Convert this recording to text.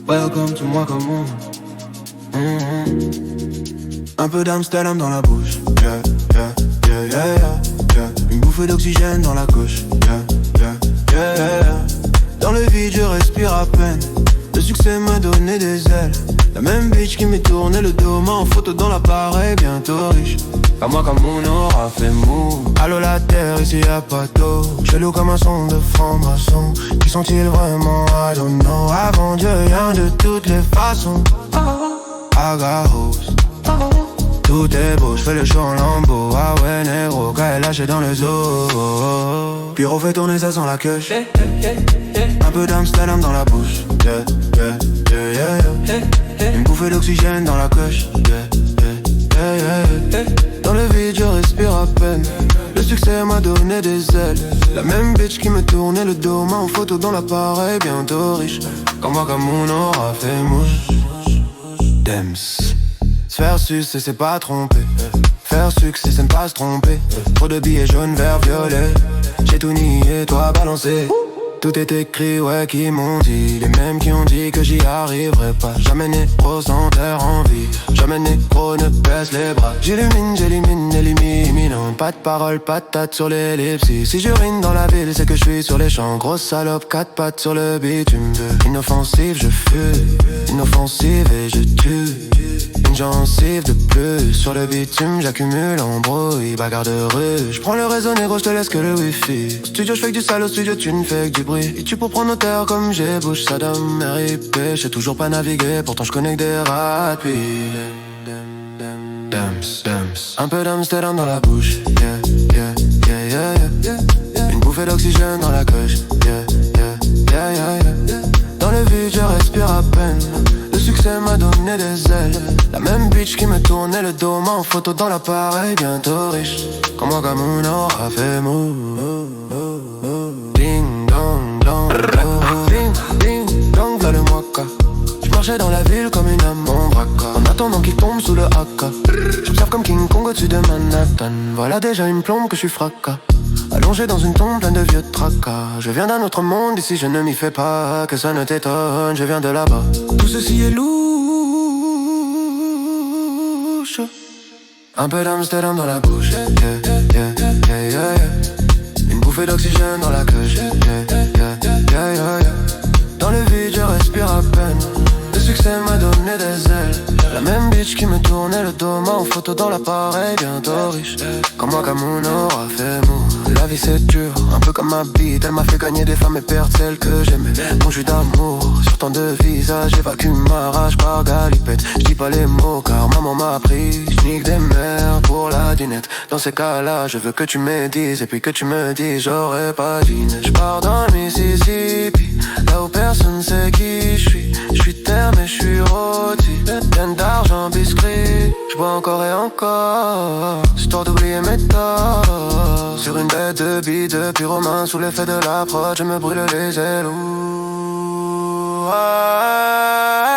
Welcome to moi comme on. Un peu d'Amsterdam dans la bouche. Yeah, yeah, yeah, yeah, yeah, yeah. Une bouffée d'oxygène dans la couche. Yeah, yeah, yeah, yeah, yeah. Dans le vide je respire à peine. Le succès m'a donné des ailes. La même bitch qui m'est tourné le dos m'a en photo dans l'appareil, bientôt riche. Pas moi comme on aura fait mou. Allô la terre, ici y'a pas d'eau. Chelou comme un son de franc-maçon. Qui sont-ils vraiment? I don't know. Avant Dieu, rien de toutes les façons. I got hoes. Tout est beau, j'fais le show en lambeau. Ah ouais négro, quand elle lâche dans le zoo. Puis refait tourner ça sans la queue. Un peu d'Amsterdam dans la bouche. Yeah, yeah, yeah, yeah, yeah. Une bouffée d'oxygène dans la coche. Yeah, yeah, yeah, yeah. Dans le vide je respire à peine. Le succès m'a donné des ailes. La même bitch qui me tournait le dos m'a en photo dans l'appareil, bientôt riche. Comme moi comme on aura fait mouche. Dems. Se faire sucer c'est pas tromper. Faire succès c'est ne pas se tromper. Trop de billets jaunes, vert, violet. J'ai tout nié, toi balancé. Tout est écrit, ouais, qui m'ont dit. Les mêmes qui ont dit que j'y arriverai pas. Jamais négro sans terre en vie. Jamais négro ne baisse les bras. J'illumine, j'élimine, élimine. Pas de parole, pas de tête sur l'ellipsis. Si j'urine dans la ville, c'est que je suis sur les champs. Grosse salope, 4 pattes sur le bitume. Inoffensive, je fuis. Inoffensive et je tue. Une gencive de plus. Sur le bitume, j'accumule embrouille. Bagarre de rue. J'prends le réseau négro, j'te laisse que le wifi. Au studio, j'fais que du sale, au studio, tu ne fais que du bruit. Et tu peux prendre hauteur comme j'ai bouche Saddam, RIP. J'sais toujours pas naviguer, pourtant j'connais que des rapides. Un peu d'Amsterdam dans la bouche. Yeah, yeah, yeah, yeah, yeah. Une bouffée d'oxygène dans la coche. Yeah, yeah, yeah, yeah, yeah. Dans le vide je respire à peine. Le succès m'a donné des ailes. La même bitch qui me tournait le dos m'a en photo dans l'appareil, bientôt riche. Comme moi comme on aura fait mou. Ding dong dong. Ding ding dong, v'là le mocha. J'marchais dans la ville comme une âme en braca. En attendant qu'il tombe sous le haka. J'observe comme King Kong au-dessus de Manhattan. Voilà déjà une plombe que je suis fracas. Allongé dans une tombe pleine de vieux tracas. Je viens d'un autre monde, ici je ne m'y fais pas. Que ça ne t'étonne, je viens de là-bas. Tout ceci est louche. Un peu d'Amsterdam dans la bouche. Yeah, yeah, yeah, yeah, yeah. Une bouffée d'oxygène dans la coche. Yeah, yeah, yeah, yeah, yeah. Dans le vide je respire à peine. Le succès m'a donné des ailes. La même bitch qui me tournait le dos m'a en photo dans l'appareil, bientôt riche. Comme moi comme on aura fait mou. La vie c'est dur, un peu comme ma bite. Elle m'a fait gagner des femmes et perdre celles que j'aimais. Mon jus d'amour, sur tant de visages, j'évacue ma rage par galipette. J'dis pas les mots car maman m'a appris. J'nique des mères pour la dînette. Dans ces cas-là, je veux que tu me dises. Et puis que tu me dises, j'aurais pas dîné. J'pars dans le Mississippi, là où personne sait qui j'suis. J'suis terre mais j'suis rôti. Plein d'argent biscuit, j'bois encore et encore. Histoire d'oublier mes torts. Sur une bête de bille de pyromane. Sous l'effet de la prod, je me brûle les ailes. Ouh, ah,